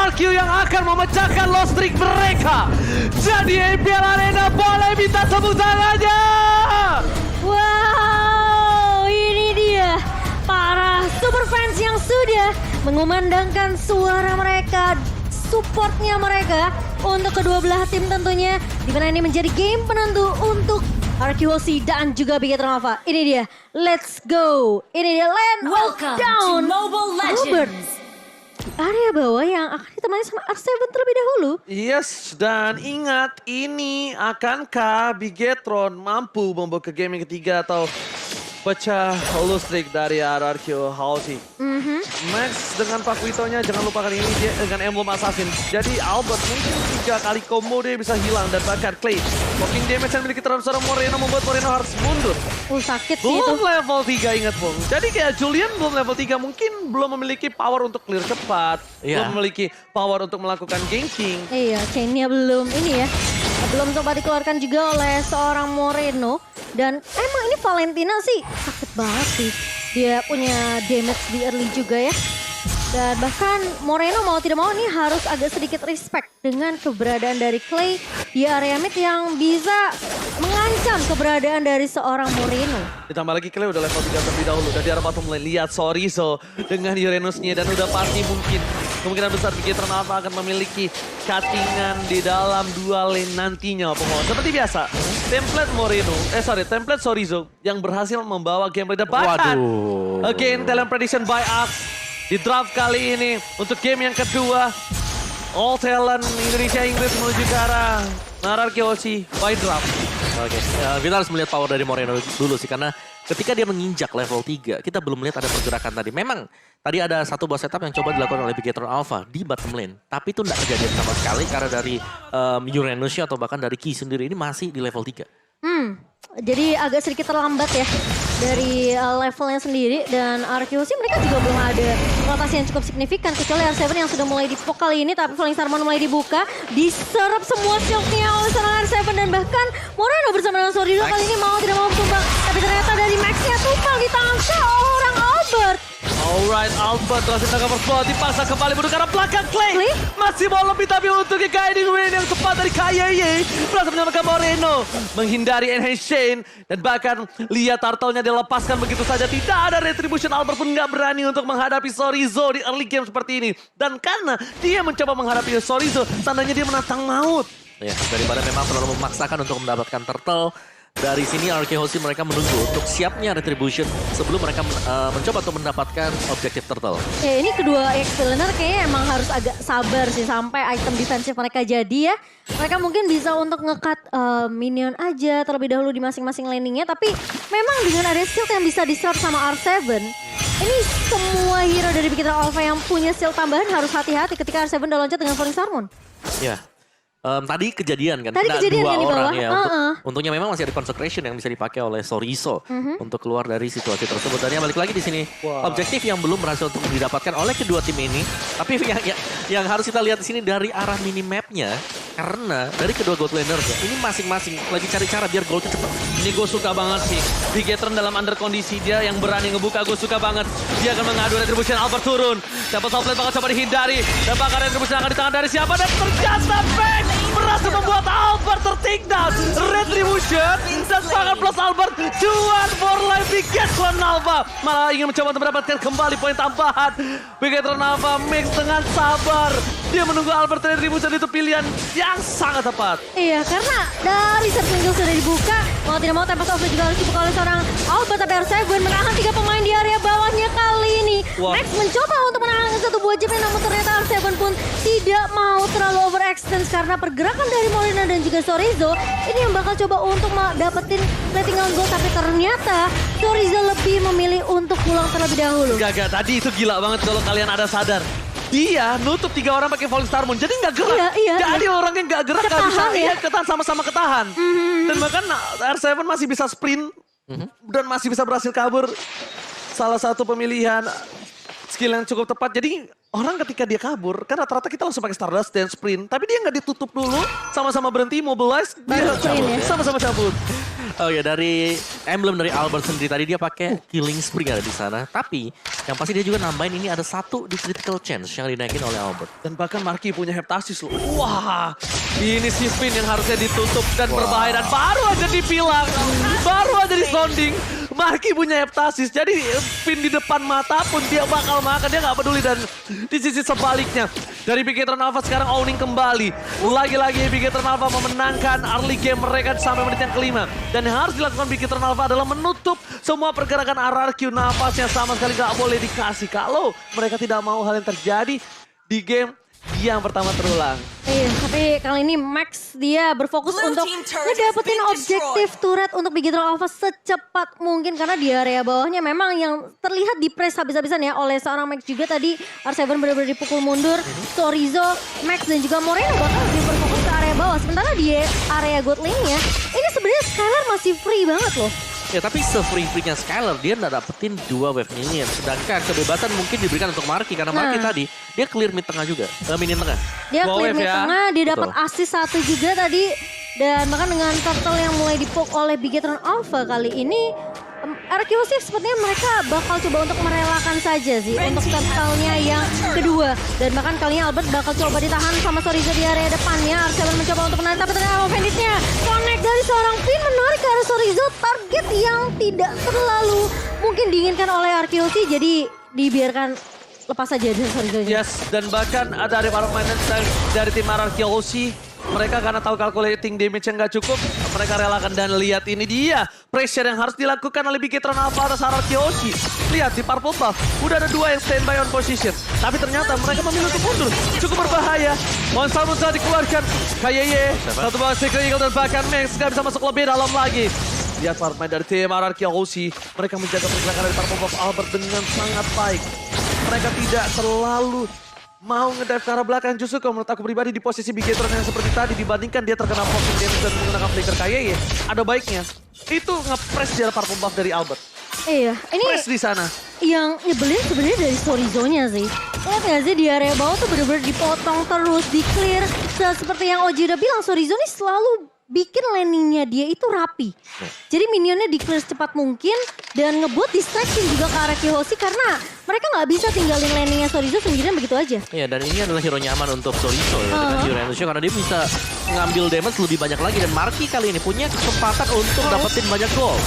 RQ yang akan memecahkan loss streak mereka. Jadi APL Arena boleh minta tepuk tangannya. Wow, ini dia para super fans yang sudah mengumandangkan suara mereka, supportnya mereka untuk kedua belah tim tentunya. Dimana ini menjadi game penentu untuk RQOC dan juga Bigetron Alpha. Ini dia, let's go. Ini dia Land of Welcome Down. to Mobile Albert Legends. di area bawah yang akan ditemani sama R7 terlebih dahulu. Yes, dan ingat ini akankah Bigetron mampu membawa ke game yang ketiga atau pecah loss streak dari RRQ Halsey. Max dengan Pak Witonya, jangan lupakan ini dia dengan emblem assassin. Jadi Albert mungkin 3 kali combo dia bisa hilang dan bahkan Clay. Blocking damage yang memiliki terhadap seorang Moreno membuat Moreno harus mundur. Sakit sih itu. Belum level 3 ingat Bung. Jadi kayak Julian belum level 3 mungkin belum memiliki power untuk clear cepat. Belum memiliki power untuk melakukan ganking. Iya, chainnya belum ini ya. Belum sempat dikeluarkan juga oleh seorang Moreno. Dan emang ini Valentina sih sakit banget sih. Dia punya damage di early juga ya. Dan bahkan Moreno mau tidak mau nih harus agak sedikit respect dengan keberadaan dari Clay di area mid yang bisa mengancam keberadaan dari seorang Moreno. Ditambah lagi Clay udah level 3 terlebih dahulu. Dan di arah bottom lane lihat Sorizo dengan Uranusnya. Dan udah pasti mungkin kemungkinan besar Bigetron Alpha akan memiliki cuttingan di dalam dua lane nantinya. Seperti biasa, template Sorizo yang berhasil membawa gameplay depan. Again, talent prediction by Axe. Di draft kali ini untuk game yang kedua. All talent Indonesia Inggris menuju ke arah RRQOC by draft. Oke, kita harus melihat power dari Moreno dulu sih. Karena ketika dia menginjak level 3, kita belum melihat ada pergerakan tadi. Memang tadi ada satu buah setup yang coba dilakukan oleh Bigetron Alpha di bottom lane. Tapi itu tidak kejadian sama sekali karena dari Uranusnya atau bahkan dari Ki sendiri ini masih di level 3. Jadi agak sedikit terlambat ya dari levelnya sendiri. Dan RQC mereka juga belum ada rotasi yang cukup signifikan. Kecuali R7 yang sudah mulai dipok kali ini. Tapi Falling Sarmon mulai dibuka. Diserap semua shotnya oleh seorang R7. Dan bahkan Moreno bersama dengan Sorizo kali ini mau tidak mau tumbang. Tapi ternyata dari Max-nya tumbang di tangan seorang Albert. Alright, Albert berhasil tangkap persebuah dipaksa kembali menuju ke arah belakang Clay. Masih mau lebih tapi untuk guiding win yang tepat dari KYY. Berhasil menyelamatkan Moreno. Menghindari enhance chain. Dan bahkan lihat turtle-nya dilepaskan begitu saja. Tidak ada retribution, Albert pun nggak berani untuk menghadapi Sorizo di early game seperti ini. Dan karena dia mencoba menghadapi Sorizo, tandanya dia menantang maut. Ya, daripada memang terlalu memaksakan untuk mendapatkan turtle. Dari sini RRQOC mereka menunggu untuk siapnya retribution sebelum mereka mencoba untuk mendapatkan objektif turtle. Ya ini kedua X-Villainer kayaknya emang harus agak sabar sih sampai item defensif mereka jadi ya. Mereka mungkin bisa untuk nge-cut minion aja terlebih dahulu di masing-masing landingnya. Tapi memang dengan ada shield yang bisa di-serve sama R7, ini semua hero dari Bigetron Alpha yang punya shield tambahan harus hati-hati ketika R7 udah loncat dengan Falling Sarmon. Ya. Tadi kejadian kan, tadi kejadian dua kan di bawah. orang ya. Untungnya memang masih ada consecration yang bisa dipakai oleh Sorizo untuk keluar dari situasi tersebut. Dan yang balik lagi di sini, objektif yang belum berhasil untuk didapatkan oleh kedua tim ini. Tapi yang harus kita lihat di sini dari arah minimapnya, karena dari kedua gold laner ini masing-masing lagi cari cara biar goldnya cepat. Ini gue suka banget sih. Bigetron dalam under kondisi dia yang berani ngebuka, gue suka banget. Dia akan mengadu retribution, Albert turun. Dapat top lane bakal coba dihindari. Dan bakal retribution akan di tangan dari siapa. Dan ternyata Max berhasil membuat Albert tertake down. Retribution dan sangat plus Albert. Cuan for life Bigetron Alpha. Malah ingin mencoba untuk mendapatkan kembali poin tambahan. Bigetron Alpha mix dengan sabar. Dia menunggu Albert retribution, itu pilihan yang sangat tepat. Iya, karena dari searching skill sudah dibuka, mau tidak mau Tempest of Fate juga harus dibuka oleh seorang Albert. Tapi R7 menahan 3 pemain di area bawahnya kali ini. Max mencoba untuk menahan satu buah jam, namun ternyata R7 pun tidak mau terlalu overextend karena pergerakan dari Moreno dan juga Sorizo. Ini yang bakal coba untuk dapetin plating on goal, tapi ternyata Sorizo lebih memilih untuk pulang terlebih dahulu. Gak, tadi itu gila banget kalau kalian ada sadar. Dia nutup 3 orang pakai Falling Sarmon, jadi nggak gerak. Iya. Gak ada orang yang nggak gerak, nggak bisa ya? ketahan sama-sama ketahan. Dan bahkan R7 masih bisa sprint dan masih bisa berhasil kabur. Salah satu pemilihan skill yang cukup tepat. Jadi orang ketika dia kabur, kan rata-rata kita langsung pakai Stardust dan sprint. Tapi dia nggak ditutup dulu, sama-sama berhenti, mobilize, dia Baru sprint ya? sama-sama cabut. Oh ya, dari emblem dari Albert sendiri tadi dia pakai Killing Spree ada di sana. Tapi yang pasti dia juga nambahin ini ada 1 di critical chance yang dinaikin oleh Albert. Dan bahkan Marky punya heptasis loh. Wah, ini si Finn yang harusnya ditutup dan berbahaya. Dan baru aja dipilang, baru aja disonding. Marky punya heptasis, jadi Finn di depan mata pun dia bakal makan. Dia nggak peduli. Dan di sisi sebaliknya, dari Bigetron Alpha sekarang owning kembali. Lagi-lagi Bigetron Alpha memenangkan early game mereka sampai menit yang kelima. Dan yang harus dilakukan Bigetron Alpha adalah menutup semua pergerakan RRQ. Nafasnya sama sekali nggak boleh dikasih. Kalau mereka tidak mau hal yang terjadi di game yang pertama terulang. Iya, tapi kali ini Max dia berfokus untuk ngedapetin objektif turret untuk Bigetron Alpha secepat mungkin. Karena di area bawahnya memang yang terlihat di press habis-habisan ya oleh seorang Max juga tadi. R7 benar-benar dipukul mundur. Chorizo, Max dan juga Moreno bahkan lebih berfokus ke area bawah. Sementara di area god lane-nya, ini sebenarnya Skylar masih free banget loh. Ya tapi se-free-free-nya Skylar dia nggak dapetin 2 wave minion. Sedangkan kebebasan mungkin diberikan untuk Marky karena Marky tadi dia clear mid tengah juga, minion tengah. Dia 2 clear wave mid ya. tengah, dia dapat Betul. assist 1 juga tadi. Dan bahkan dengan turtle yang mulai dipok oleh Bigetron Alpha kali ini, RQC sepertinya mereka bakal coba untuk merelakan saja sih untuk turtle-nya yang kedua. Dan bahkan kali ini Albert bakal coba ditahan sama Chorizo di area depannya. R7 mencoba untuk menarik, tapi ternyata offended-nya connect dari seorang Finn menarik ke arah Chorizo, target yang tidak terlalu mungkin diinginkan oleh RQC, jadi dibiarkan lepas saja dari Chorizo. Yes, dan bahkan ada dari para pemain dari tim RRQC. Mereka karena tahu calculating damage yang nggak cukup, mereka relakan. Dan lihat ini dia pressure yang harus dilakukan oleh Bigetron Alpha atas RRQC. Lihat di purple buff, udah ada 2 yang standby on position. Tapi ternyata mereka memilih untuk mundur, cukup berbahaya. Monster dikeluarkan, KYY, satu bawah Secret Eagle dan bahkan Max nggak bisa masuk lebih dalam lagi. Lihat para pemain dari tim RRQC, mereka menjaga pergerakan dari purple buff Albert dengan sangat baik. Mereka tidak terlalu mau ngedive ke arah belakang. Justru kalau menurut aku pribadi di posisi Bigetron yang seperti tadi, dibandingkan dia terkena poking damage dan menggunakan flicker KYY, ada baiknya itu nge-press dia purple buff dari Albert. Iya, ini Press di sana. yang nyebelin sebenarnya dari Chorizo-nya sih. Lihat nggak sih di area bawah tuh bener-bener dipotong terus, di-clear. Seperti yang Oji udah bilang, Chorizo nih selalu bikin landingnya dia itu rapi. Jadi minionnya di-clear secepat mungkin dan ngebuat distraction juga ke arah Kiyoshi karena mereka nggak bisa tinggalin landingnya Chorizo sendirian begitu aja. Iya, dan ini adalah hero nyaman untuk Chorizo ya, dengan hero Enzo karena dia bisa ngambil damage lebih banyak lagi. Dan Marky kali ini punya kesempatan untuk dapetin banyak gol.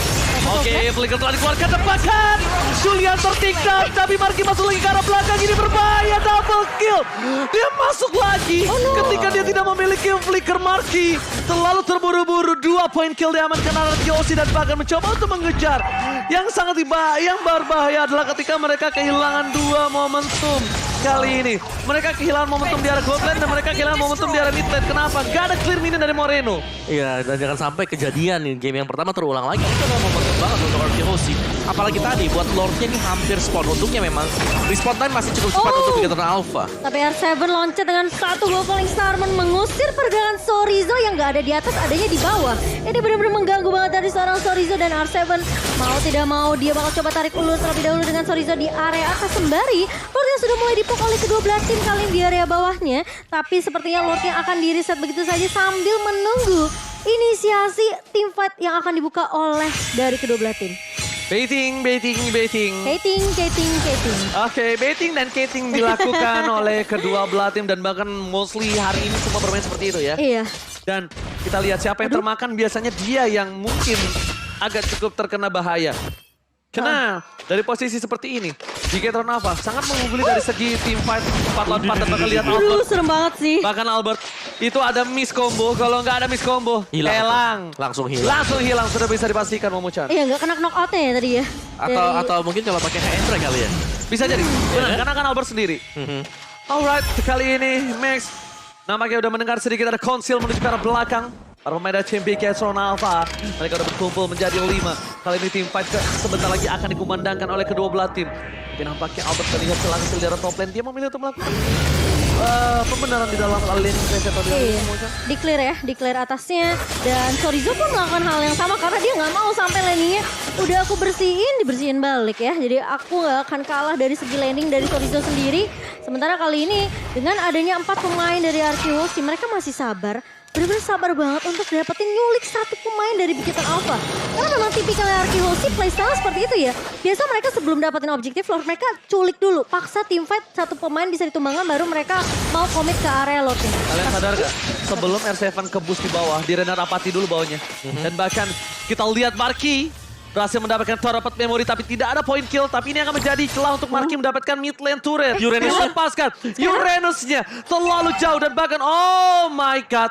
Oke, flicker telah dikeluarkan, tebakan. Julian tertikam, tapi Marky masuk lagi ke arah belakang. Ini berbahaya, double kill. Dia masuk lagi ketika dia tidak memiliki flicker. Marky terlalu terburu-buru. 2 poin kill diamankan oleh Kiyoshi dan bahkan mencoba untuk mengejar. Yang sangat yang berbahaya adalah ketika mereka kehilangan 2 momentum. Kali ini mereka kehilangan momentum di arah gold lane dan mereka kehilangan momentum di arah mid lane. Kenapa? Gak ada clear minion dari Moreno. Iya, dan jangan sampai kejadian nih game yang pertama terulang lagi. Itu adalah momentum banget untuk Kiyoshi. Apalagi tadi buat Lordnya ini hampir spawn. Untungnya memang respawn time masih cukup cepat untuk Bigetron Alpha. Tapi R7 loncat dengan 1 gol Falling Starman mengusir pergerakan Chorizo yang gak ada di atas, adanya di bawah. Ini benar-benar mengganggu banget dari seorang Chorizo dan R7 mau tidak mau dia bakal coba tarik ulur terlebih dahulu dengan Chorizo di area atas sembari Lordnya sudah mulai dipok oleh kedua belah tim kali ini di area bawahnya. Tapi sepertinya Lordnya akan di-reset begitu saja sambil menunggu inisiasi team fight yang akan dibuka oleh dari kedua belah tim. Baiting. Kating. Oke, baiting dan cating dilakukan oleh kedua belah tim dan bahkan mostly hari ini semua bermain seperti itu ya. Iya. Dan kita lihat siapa yang termakan, biasanya dia yang mungkin agak cukup terkena bahaya. Karena dari posisi seperti ini, Bigetron Alpha sangat mengungguli dari segi team fight 4 lawan 4 dan bakal lihat Aduh, Albert. serem banget sih. Bahkan Albert itu ada miss combo, kalau nggak ada miss combo, hilang. Langsung hilang. Langsung hilang, sudah bisa dipastikan Momo-chan. Iya, nggak kena knockout-nya ya tadi ya. Atau mungkin coba pakai Hendra kali ya. Bisa jadi, benar, karena kan Albert sendiri. Alright, kali ini Max nampaknya udah mendengar sedikit ada konsil menuju ke arah belakang. Para pemain dari tim Bigetron Alpha, mereka udah berkumpul menjadi 5. Kali ini tim fight sebentar lagi akan dikumandangkan oleh kedua belah tim. Tapi nampaknya Albert terlihat selang di daerah top lane. Dia memilih untuk melakukan pembenaran di dalam lane defense atau di dalam Declare ya, declare atasnya. Dan Chorizo pun melakukan hal yang sama karena dia nggak mau sampai lane-nya udah aku dibersihin balik ya. Jadi aku nggak akan kalah dari segi landing dari Chorizo sendiri. Sementara kali ini dengan adanya 4 pemain dari Arkeology, mereka masih sabar. Benar-benar sabar banget untuk dapetin nyulik 1 pemain dari Bikitan Alpha. Karena memang tipikalnya Arkeology playstyle seperti itu ya. Biasa mereka sebelum dapetin objektif floor, mereka culik dulu. Paksa teamfight 1 pemain bisa ditumbangkan baru mereka mau komit ke area lotnya. Kalian sadar gak? Sebelum R7 ke boost di bawah, di Renat Apati dulu bawahnya. Dan bahkan kita lihat Marky berhasil mendapatkan Torapet Memory tapi tidak ada point kill. Tapi ini akan menjadi celah untuk Marky mendapatkan mid lane turret. Uranus lepaskan. Uranusnya terlalu jauh dan bahkan oh my god.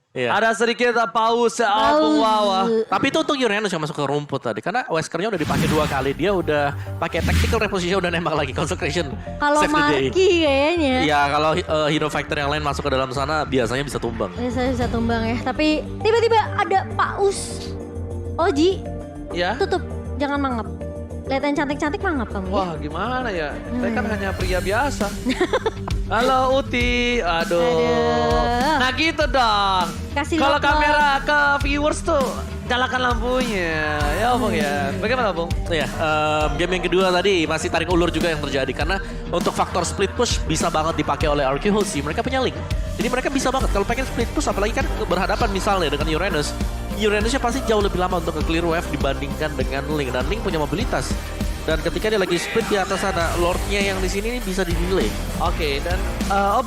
Iya. Ada sedikit pause album Wawa. Tapi itu untuk Uranus yang masuk ke rumput tadi. Karena Weskernya udah dipakai 2 kali. Dia udah pakai tactical reposition, udah nembak lagi. Consecration. Kalau Save the day. Marky kayaknya. Iya, kalau hero fighter yang lain masuk ke dalam sana biasanya bisa tumbang. Saya bisa tumbang ya. Tapi tiba-tiba ada Paus. Oji, Ya. tutup. Jangan mangap. Lihat yang cantik-cantik mangap kamu ya. Wah gimana ya? Saya kan hanya pria biasa. Halo Uti. Aduh. Nah gitu dong. Kasih Kalau logo. kamera ke viewers tuh nyalakan lampunya. Ya Bung ya. Bagaimana Bung? Iya, game yang kedua tadi masih tarik ulur juga yang terjadi. Karena untuk faktor split push bisa banget dipakai oleh Arkeology. Mereka punya link. Jadi mereka bisa banget kalau pengen split push, apalagi kan berhadapan misalnya dengan Uranus. Uranusnya pasti jauh lebih lama untuk ke-clear wave dibandingkan dengan Link. Dan Link punya mobilitas. Dan ketika dia lagi split di atas sana, Lordnya yang di sini bisa di-delay. Oke dan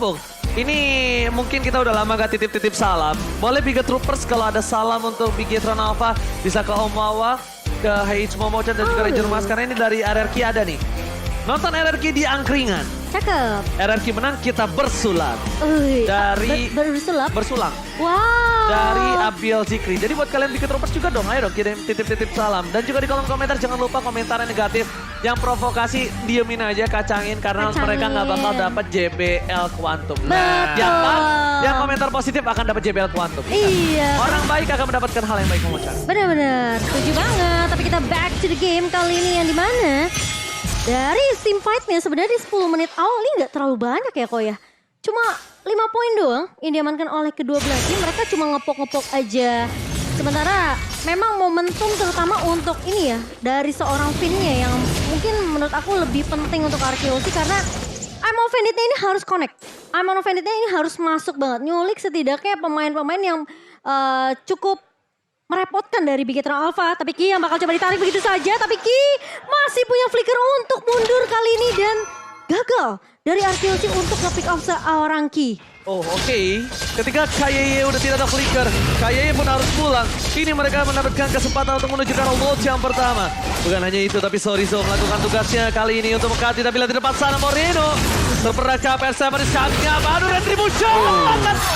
Bung. Ini mungkin kita udah lama gak titip-titip salam. Boleh Biga Troopers kalau ada salam untuk Bigetron Alpha bisa ke Om Wawa, ke H Momochan dan juga Ranger Mas. Karena ini dari RRQ ada nih. Nonton RRQ di angkringan. Cakep. RRQ menang kita bersulat. Dari bersulap. bersulang. Wow. Dari Abiel Zikri. Jadi buat kalian bikin troopers juga dong, ayo dong kirim titip-titip salam. Dan juga di kolom komentar jangan lupa komentar yang negatif. Yang provokasi diemin aja, kacangin. Karena mereka nggak bakal dapat JBL Quantum. Nah, yang komentar positif akan dapat JBL Quantum. Iya. Orang baik akan mendapatkan hal yang baik Momochan. Benar-benar. Setuju banget. Tapi kita back to the game kali ini yang dimana dari team fight-nya sebenarnya di 10 menit awal ini nggak terlalu banyak ya kok ya. Cuma 5 poin doang yang diamankan oleh kedua belah tim. Mereka cuma ngepok-ngepok aja. Sementara memang momentum terutama untuk ini ya dari seorang Finn-nya yang mungkin menurut aku lebih penting untuk Arkeology karena I'm Offended-nya ini harus connect. I'm Offended-nya ini harus masuk banget. Nyulik setidaknya pemain-pemain yang cukup merepotkan dari Bigetron Alpha. Tapi Ki yang bakal coba ditarik begitu saja. Tapi Ki masih punya flicker untuk mundur kali ini dan gagal dari Arkeology untuk nge-pick off seorang Ki. Oh oke. Ketika KYY udah tidak ada flicker, KYY pun harus pulang. Ini mereka mendapatkan kesempatan untuk menunjukkan load yang pertama. Bukan hanya itu, tapi Chorizo melakukan tugasnya kali ini untuk mengganti. Tapi lihat di depan sana Moreno. Terperangkap R7 di sampingnya. Aduh retribution.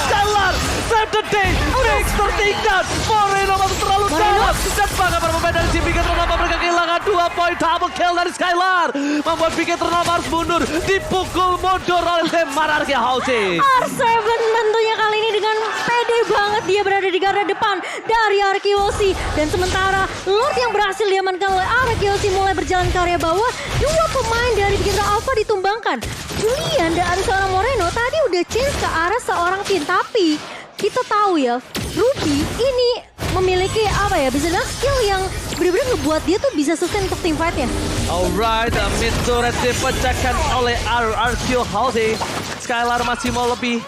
Skylar. Save the day. Fix tertinggal. Moreno masih terlalu dalam. Dan bahkan para pemain dari Bigetron Alpha mereka kehilangan 2 poin. Double kill dari Skylar. Membuat Bigetron Alpha harus mundur. Dipukul mundur oleh tim Mararki Housing. R7 tentunya kali ini dengan pede banget dia berada di garda depan dari Arkeology. Dan sementara Lord yang berhasil diamankan oleh Arkeology mulai berjalan ke area bawah. 2 pemain dari Bigetron Alpha ditumbangkan. Julian dan ada seorang Moreno tadi udah change ke arah seorang Finn. Tapi kita tahu ya Ruby ini memiliki apa ya bisa bilang skill yang benar-benar ngebuat dia tuh bisa sustain untuk team fight ya. Alright, mid turret dipecahkan oleh RRQ Housing. Skylar masih mau lebih.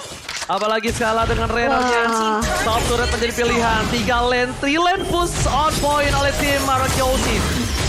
Apalagi Skylar dengan Reno-nya. Wah. Top turret menjadi pilihan. 3 lane, 3 lane push on point oleh tim RRQ Housing.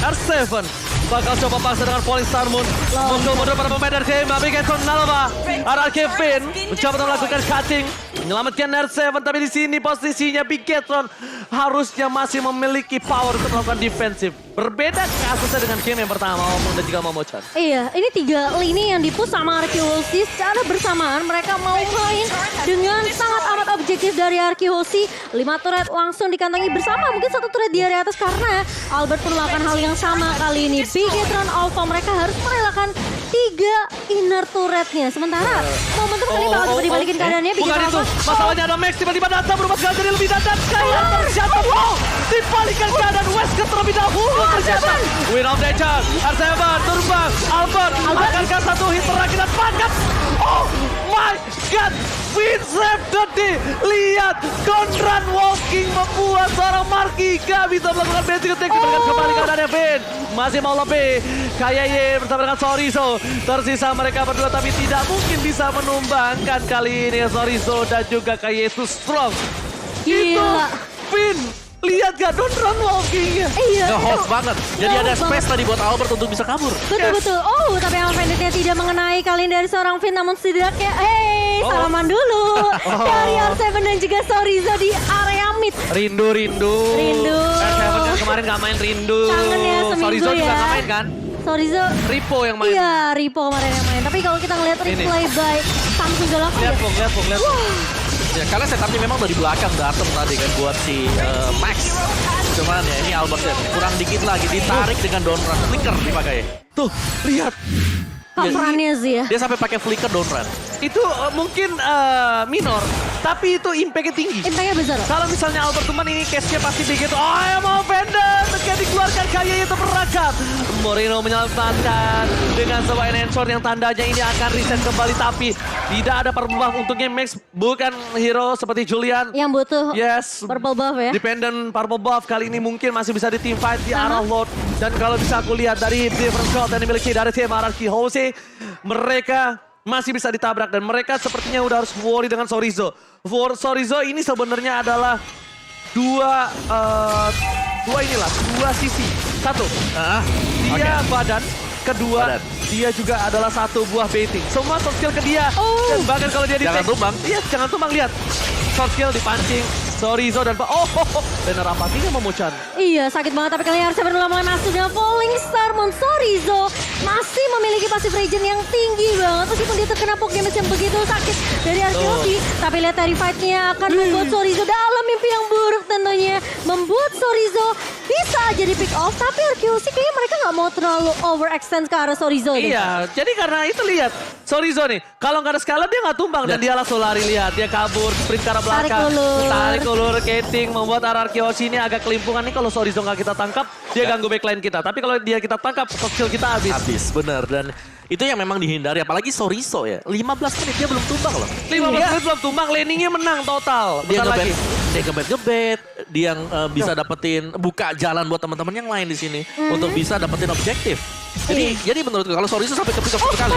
R7 bakal coba paksa dengan Polystar Moon. Mundur para pemain dari tim Bigetron Alpha. RRQ Finn mencoba untuk melakukan cutting. Menyelamatkan R7, tapi di sini posisinya Bigetron harusnya masih memiliki power untuk melakukan defensif. Berbeda kasusnya dengan game yang pertama Omong dan juga Momochan. Iya, ini 3 lini yang dipush sama Arkeology secara bersamaan. Mereka mau main dengan sangat amat objektif dari Arkeology. 5 turret langsung dikantongi bersama. Mungkin 1 turret di area atas karena Albert pun melakukan hal yang sama kali ini. Bigetron Alpha mereka harus merelakan 3 inner turretnya. Sementara momentum kali bakal coba dibalikin keadaannya. Bukan Bigetron itu, Alpha. masalahnya ada Max tiba-tiba datang berubah segala jadi lebih datang. Skylar terjatuh, wow! Dibalikan keadaan Wesker terlebih dahulu terjatuh. Win of nature, R7 terbang, Albert akankah 1 hit terakhir dan pangkat. Oh my god, Incepted. Lihat, Gondran walking membuat seorang Marky gak bisa melakukan basic attack. Diberikan kembali keadaannya Vin. Masih mau lebih. Kayaye bersama dengan Sorizo. Tersisa mereka berdua tapi tidak mungkin bisa menumbangkan kali ini. Sorizo dan juga Kayaye itu strong. Itu Gila. Vin. Lihat gak Gondran walking-nya. Iya. Nge-hold banget. Jadi ada Nge-hold space tadi buat Albert untuk bisa kabur. Betul-betul. Oh, tapi Alpha Banditnya tidak mengenai kali ini dari seorang Vin, namun setidaknya, salaman dulu. Dari R7 dan juga Sorizo di area mid. Rindu. Rindu. Seven kan kemarin gak main rindu. Kangen ya seminggu Sorizo juga ya. gak main kan? Sorizo, Ripo yang main. iya Ripo kemarin yang main. Tapi kalau kita ngeliat replay by Samsung Galaxy ya. Lihat Pong. Ya, karena setupnya memang dari belakang datang tadi kan buat si Max. Cuman ya ini Albert ya kurang dikit lagi ditarik dengan down run. Flicker dipakai. Tuh, lihat. Coverannya sih ya. Dia sampai pakai flicker down run. Itu mungkin minor, tapi itu impact-nya tinggi. Impactnya besar. Kalau misalnya Albert Tuman ini case-nya pasti begitu. Oh, ya mau Vendor. Meski dikeluarkan Kayaye itu beragam. Moreno menyelamatkan dengan sebuah enhancer yang tandanya ini akan reset kembali. Tapi tidak ada purple buff untuk game Max. Bukan hero seperti Julian. Yang butuh Yes. purple buff ya. Dependent purple buff kali ini mungkin masih bisa di team fight di arah Lord. Dan kalau bisa aku lihat dari different shot yang dimiliki dari tim RRQ Jose, mereka masih bisa ditabrak dan mereka sepertinya udah harus worry dengan Sorizo. For Sorizo ini sebenarnya adalah dua sisi. Satu, dia badan. Kedua, dia juga adalah satu buah baiting. Semua soft skill ke dia. Dan bahkan kalau dia Jangan tumbang. Iya, jangan tumbang, lihat. Soft skill dipancing. Sorizo dan dan rapatinya Momochan. Iya, sakit banget. Tapi kali ini R7 mulai masuk dengan Falling Star. Sorizo masih memiliki passive regen yang tinggi banget. Meskipun dia terkena poke damage yang begitu sakit dari Arkeologi. Tapi lihat dari fight-nya akan membuat Sorizo dalam mimpi yang buruk tentunya. Membuat Sorizo bisa jadi pick off. Tapi Arkeologi kayaknya mereka nggak mau terlalu overextend ke arah Sorizo ini. Iya, jadi karena itu lihat. Sorizo nih, kalau nggak ada skala dia nggak tumbang. Dan dia langsung lari, lihat. Dia kabur, sprint ke arah belakang. Tarik ulur, Keting, membuat RRQ ini agak kelimpungan nih. Kalau Sorizo nggak kita tangkap, dia ganggu backline kita. Tapi kalau dia kita tangkap, soft skill kita habis. Habis, bener. Dan itu yang memang dihindari. Apalagi Sorizo ya. 15 menit dia belum tumbang loh. 15 menit belum tumbang, laningnya menang total. Dia Bentar lagi. ngebet, dia yang bisa dapetin, buka jalan buat teman-teman yang lain di sini. Untuk bisa dapetin objektif. Jadi menurutku kalau Sorizo sampai ke pick up satu kali.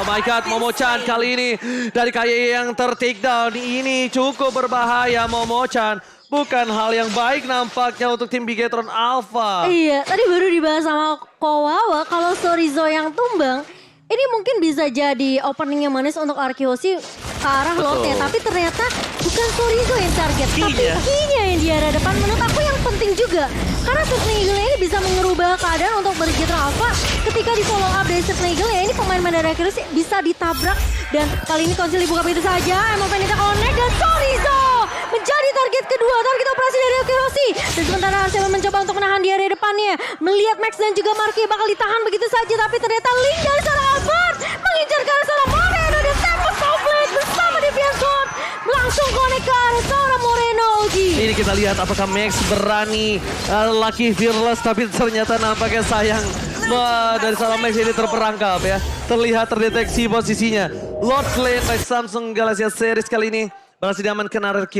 Oh my god, Momochan kali ini dari Kayaye yang ter-take down. Ini cukup berbahaya Momochan. Bukan hal yang baik nampaknya untuk tim Bigetron Alpha. Iya, tadi baru dibahas sama Kowawa kalau Sorizo yang tumbang, ini mungkin bisa jadi opening yang manis untuk Arkeologi ke arah Lordnya. Tapi ternyata bukan Sorizo yang target, tapi Key-nya yang di arah depan. Menurut aku yang penting juga. Karena Sifting Eagle ini bisa mengubah keadaan untuk Bigetron Alpha. Ketika di follow up dari Sifting Eagle ya, ini pemain-pemain dari Arkeologi bisa ditabrak. Dan kali ini Konsil dibuka begitu saja. Emang Venita connect dan Sorizo menjadi target kedua, target operasi dari Arkeologi. Dan sementara Arseven mencoba untuk menahan di area depannya. Melihat Max dan juga Marky bakal ditahan begitu saja. Tapi ternyata Link dari seorang Albert mengincar ke arah seorang Moreno. Dan Tempest Soulblade bersama Deviant Sword langsung connect ke arah seorang Moreno. Ogi. Ini kita lihat apakah Max berani Lucky Fearless. Tapi ternyata nampaknya sayang. Dari seorang Max ini terperangkap ya. Terlihat terdeteksi posisinya. Lord Flame dari Samsung Galaxy Series kali ini berhasil diamankan RRQ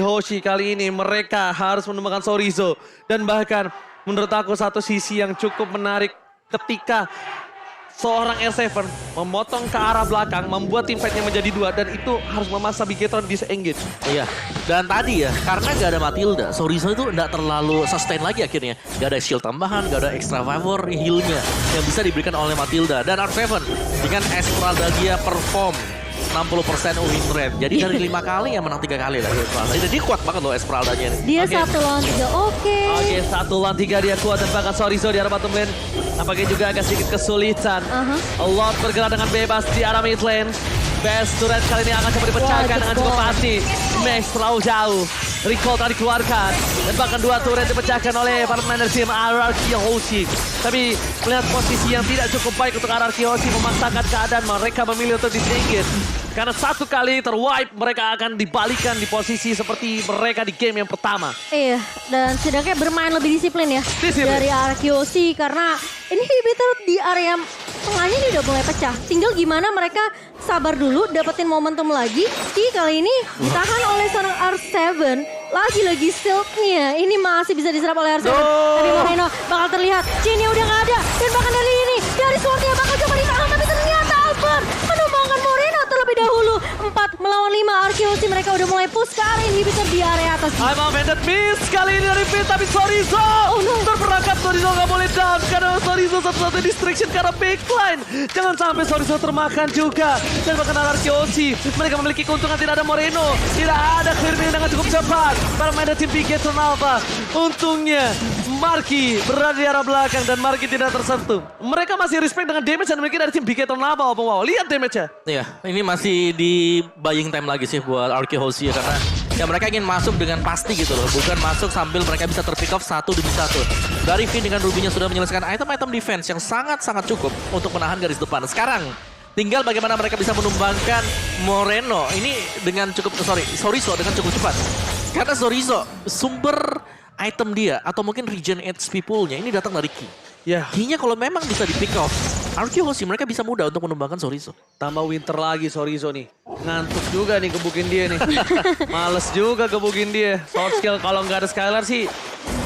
Hoshi kali ini mereka harus menemukan Sorizo. Dan bahkan menurut aku satu sisi yang cukup menarik ketika seorang R7 memotong ke arah belakang, membuat tim fight-nya menjadi dua, dan itu harus memaksa Bigetron disengage. Iya, dan tadi ya, karena gak ada Matilda, Sorizo itu gak terlalu sustain lagi akhirnya. Gak ada shield tambahan, gak ada extra favor heal-nya yang bisa diberikan oleh Matilda. Dan R7 dengan Esmeralda dia perform 60% win rate. Jadi dari 5 kali ya menang 3 kali lah. Jadi dia kuat banget loh Esmeraldanya ini. Dia 1 lawan 3, oke. Oke, 1 lawan 3 dia kuat dan bahkan Sorizo di arah bottom lane. Nampaknya juga agak sedikit kesulitan. Lord bergerak dengan bebas di arah mid lane. Best turret kali ini akan coba dipecahkan dengan cukup pasti. Max terlalu jauh. Recall tadi dikeluarkan. Dan bahkan 2 turret dipecahkan oleh para pemain dari tim RRQ Hoshi. Tapi melihat posisi yang tidak cukup baik untuk RRQ Hoshi memaksakan keadaan. Mereka memilih untuk disengage. Karena 1 kali terwipe mereka akan dibalikan di posisi seperti mereka di game yang pertama. Iya, dan setidaknya bermain lebih disiplin ya. Disiplin. Dari RQC karena ini inhibitor di area tengahnya ini udah mulai pecah. Tinggal gimana mereka sabar dulu, dapetin momentum lagi. Kali ini ditahan oleh seorang R7. Lagi-lagi silknya ini masih bisa diserap oleh R7. Tapi Moreno bakal terlihat. Chainnya udah gak ada. Dan bahkan dari swordnya bakal coba ditahan. Tapi ternyata Albert menumbangkan Moreno terlebih dahulu. 4 melawan 5. Arkeosi mereka udah mulai push ke area inhibitor di area atas. I'm offended miss kali ini dari Pit, tapi Sorizo terperangkap. Sorizo nggak boleh down karena Sorizo satu-satunya distraction karena backline. Jangan sampai Sorizo termakan juga. Dan bahkan Arkeosi mereka memiliki keuntungan, tidak ada Moreno, tidak ada clear minion dengan cukup cepat para main tim Bigetron Alpha. Untungnya Marky berada di arah belakang dan Marky tidak tersentuh. Mereka masih respect dengan damage yang dimiliki dari tim Bigetron Alpha. Wow, lihat damage-nya. Iya, ini masih di buying time lagi sih buat Arkeosi ya, karena ya mereka ingin masuk dengan pasti gitu loh, bukan masuk sambil mereka bisa terpick off satu demi satu. Dari Finn dengan Ruby-nya sudah menyelesaikan item-item defense yang sangat-sangat cukup untuk menahan garis depan. Sekarang tinggal bagaimana mereka bisa menumbangkan Moreno ini dengan Sorizo dengan cukup cepat. Karena Sorizo sumber item dia atau mungkin regen HP pool-nya ini datang dari Ki. Ya, Ki-nya kalau memang bisa di pick off, Arkeosi mereka bisa mudah untuk menumbangkan Sorizo. tambah winter lagi Sorizo nih. Ngantuk juga nih gebukin dia nih. Males juga gebukin dia. Sword skill kalau nggak ada Skylar sih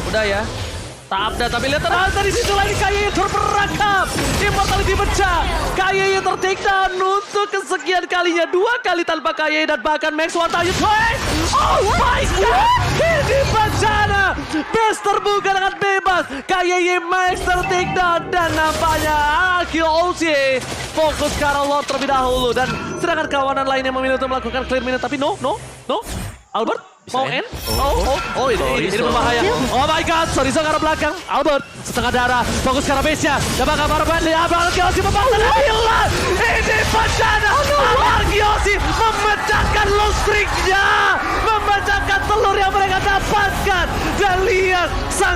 udah ya. Tabda, tapi lihat dari situ lagi Kayenya terperangkap. Immortality pecah. Kayenya ter-take down untuk kesekian kalinya. 2 kali tanpa Kayenya dan bahkan Max One Touch. Oh my God! Ini bencana. Best terbuka dengan bebas. Kayenya Max ter-take down. Dan nampaknya Arkeosi fokus ke arah Lord terlebih dahulu. Dan sedangkan kawanan lainnya memilih untuk melakukan clear minute. Tapi no. Albert? Bisa Mau end? end? Oh ini berbahaya. Oh my God, Sorizo ke arah belakang. Albert, setengah darah, fokus ke arah base-nya. Dan bakal para Bradley, Arkeosi membangun hilang. Ini bencana. Arkeosi memecahkan low streak-nya. Memecahkan telur yang mereka dapatkan. Dan lihat, sang